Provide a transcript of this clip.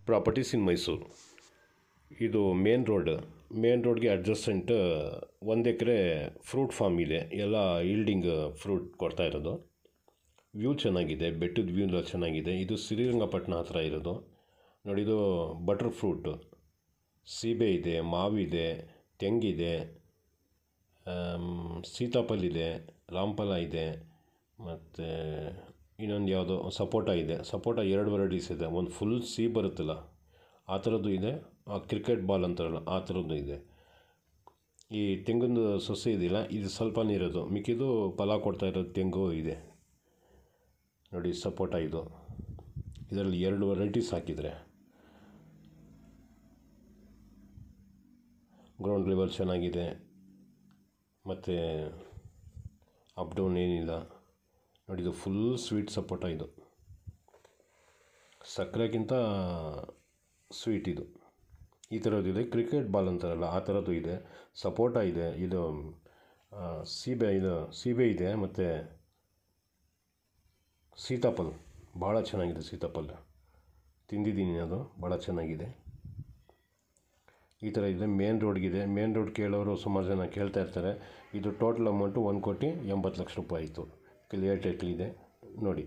Properties ಇನ್ ಮೈಸೂರು. ಇದು main ರೋಡ್ಗೆ adjacent 1 ಎಕರೆ fruit form ಇದೆ. ಎಲ್ಲ ಈಲ್ಡಿಂಗ್ ಫ್ರೂಟ್ ಕೊಡ್ತಾ ಇರೋದು. ವ್ಯೂ ಚೆನ್ನಾಗಿದೆ, ಬೆಟ್ಟದ ವ್ಯೂ ಎಲ್ಲ ಚೆನ್ನಾಗಿದೆ. ಇದು ಶ್ರೀರಂಗಪಟ್ಟಣ ಹತ್ರ ಇರೋದು ನೋಡಿ. ಇದು ಬಟರ್ ಫ್ರೂಟು, ಸೀಬೆ ಇದೆ, ಮಾವಿದೆ, ತೆಂಗಿದೆ, ಸೀತಾಫಲ ಇದೆ, ರಾಮಫಲ ಇದೆ, ಮತ್ತು ಇನ್ನೊಂದು ಯಾವುದೋ ಸಪೋಟ ಇದೆ. ಸಪೋಟ 2 ವೆರೈಟೀಸ್ ಇದೆ. ಒಂದು ಫುಲ್ ಸಿ ಬರುತ್ತಲ್ಲ ಆ ಥರದ್ದು ಇದೆ, ಆ ಕ್ರಿಕೆಟ್ ಬಾಲ್ ಅಂತಾರಲ್ಲ ಆ ಥರದ್ದು ಇದೆ. ಈ ತೆಂಗಿನ ಸೊಸೆ ಇದೆಯಲ್ಲ ಇದು ಸ್ವಲ್ಪ ನೀರದು, ಮಿಕ್ಕಿದು ಫಲ ಕೊಡ್ತಾ ಇರೋದು ತೆಂಗು ಇದೆ ನೋಡಿ. ಸಪೋಟ ಇದರಲ್ಲಿ 2 ವೆರೈಟೀಸ್ ಹಾಕಿದರೆ ಗ್ರೌಂಡ್ ಲೆವೆಲ್ ಚೆನ್ನಾಗಿದೆ, ಮತ್ತು ಅಪ್ ಡೌನ್ ಏನಿಲ್ಲ ನೋಡಿ. ಇದು ಫುಲ್ ಸ್ವೀಟ್ ಸಪೋಟ, ಇದು ಸಕ್ಕರೆಗಿಂತ ಸ್ವೀಟ್ ಇದು. ಈ ಥರದ್ದಿದೆ. ಕ್ರಿಕೆಟ್ ಬಾಲ್ ಅಂತಾರಲ್ಲ ಆ ಥರದ್ದು ಇದೆ. ಸಪೋಟ ಇದೆ, ಇದು ಸೀಬೆ ಇದೆ, ಮತ್ತು ಸೀತಾಫಲ ಭಾಳ ಚೆನ್ನಾಗಿದೆ. ಸೀತಾಫಲ ತಿಂದಿದ್ದೀನಿ, ಅದು ಭಾಳ ಚೆನ್ನಾಗಿದೆ. ಈ ಥರ ಇದೆ. ಮೇನ್ ರೋಡ್ಗಿದೆ. ಮೇನ್ ರೋಡ್ ಕೇಳೋರು ಸುಮಾರು ಜನ ಕೇಳ್ತಾ ಇರ್ತಾರೆ. ಇದು ಟೋಟಲ್ ಅಮೌಂಟು 1,80,00,000 ರೂಪಾಯಿ ಆಯಿತು. ಕ್ಲಿಯರ್ ಟೈಟ್ಲ್ ಇದೆ ನೋಡಿ.